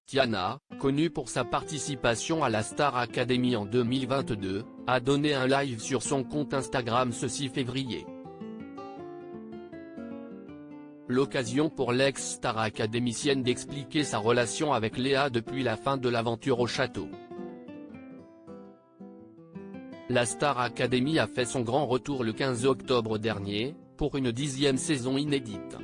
Tiana, connue pour sa participation à la Star Academy en 2022, a donné un live sur son compte Instagram ce 6 février. L'occasion pour l'ex-star académicienne d'expliquer sa relation avec Léa depuis la fin de l'aventure au château. La Star Academy a fait son grand retour le 15 octobre dernier, pour une 10e saison inédite.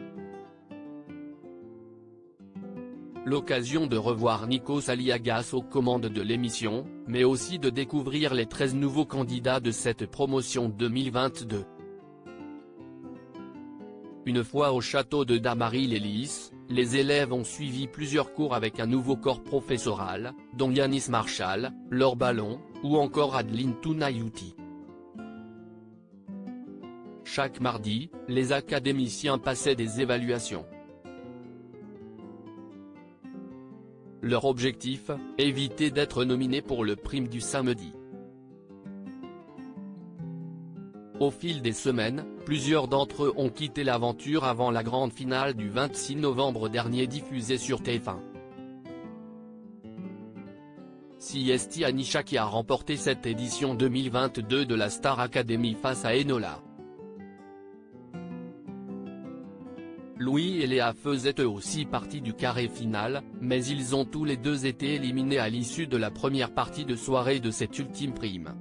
L'occasion de revoir Nikos Aliagas aux commandes de l'émission, mais aussi de découvrir les 13 nouveaux candidats de cette promotion 2022. Une fois au château de Damary-les-Lys, les élèves ont suivi plusieurs cours avec un nouveau corps professoral, dont Yanis Marshall, Laure Ballon, ou encore Adeline Tounayouti. Chaque mardi, les académiciens passaient des évaluations. Leur objectif, éviter d'être nominés pour le prime du samedi. Au fil des semaines, plusieurs d'entre eux ont quitté l'aventure avant la grande finale du 26 novembre dernier diffusée sur TF1. Siesti Anisha qui a remporté cette édition 2022 de la Star Academy face à Enola. Louis et Léa faisaient eux aussi partie du carré final, mais ils ont tous les deux été éliminés à l'issue de la première partie de soirée de cette ultime prime.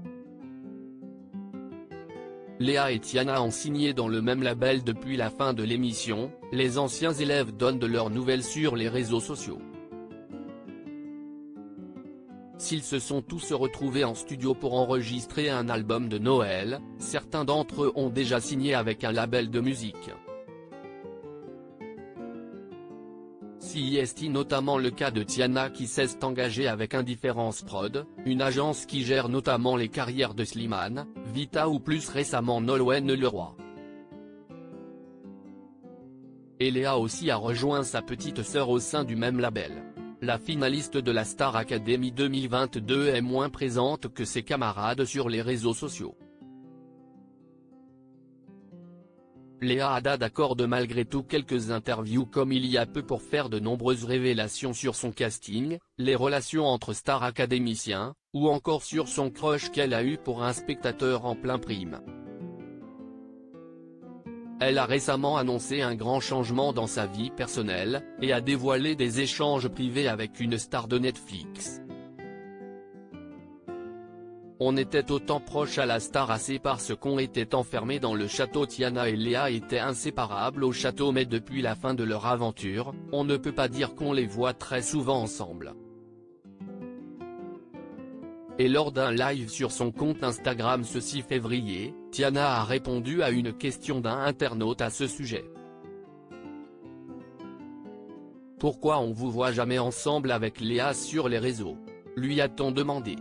Léa et Tiana ont signé dans le même label depuis la fin de l'émission, les anciens élèves donnent de leurs nouvelles sur les réseaux sociaux. S'ils se sont tous retrouvés en studio pour enregistrer un album de Noël, certains d'entre eux ont déjà signé avec un label de musique. C'est notamment le cas de Tiana qui s'est engagée avec Indifférence Prod, une agence qui gère notamment les carrières de Slimane, Vita ou plus récemment Nolwenn Leroy. Et Léa aussi a rejoint sa petite sœur au sein du même label. La finaliste de la Star Academy 2022 est moins présente que ses camarades sur les réseaux sociaux. Léa Haddad accorde malgré tout quelques interviews comme il y a peu pour faire de nombreuses révélations sur son casting, les relations entre stars académiciens, ou encore sur son crush qu'elle a eu pour un spectateur en plein prime. Elle a récemment annoncé un grand changement dans sa vie personnelle, et a dévoilé des échanges privés avec une star de Netflix. On était autant proches à la Star AC parce qu'on était enfermés dans le château. Tiana et Léa étaient inséparables au château, mais depuis la fin de leur aventure, on ne peut pas dire qu'on les voit très souvent ensemble. Et lors d'un live sur son compte Instagram ce 6 février, Tiana a répondu à une question d'un internaute à ce sujet. Pourquoi on vous voit jamais ensemble avec Léa sur les réseaux? Lui a-t-on demandé.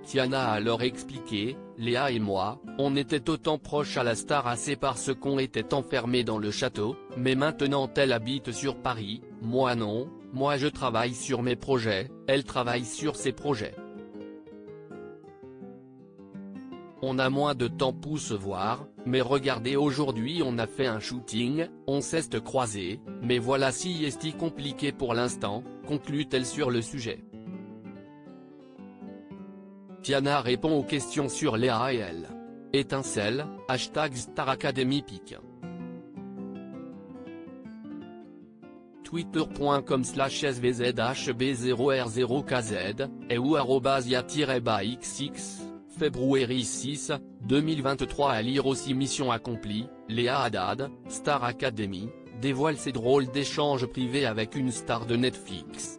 Tiana a alors expliqué, Léa et moi, on était autant proches à la Star AC parce qu'on était enfermés dans le château, mais maintenant elle habite sur Paris, moi non, moi je travaille sur mes projets, elle travaille sur ses projets. On a moins de temps pour se voir, mais regardez aujourd'hui on a fait un shooting, on s'est croisés, mais voilà c'est compliqué pour l'instant, conclut-elle sur le sujet. Tiana répond aux questions sur Léa et elle. Étincelle, #StarAcademyPic. Twitter.com/svzhb0r0kz, et ou @ya-xx, février 6, 2023. À lire aussi mission accomplie, Léa Haddad, Star Academy, dévoile ses drôles d'échanges privés avec une star de Netflix.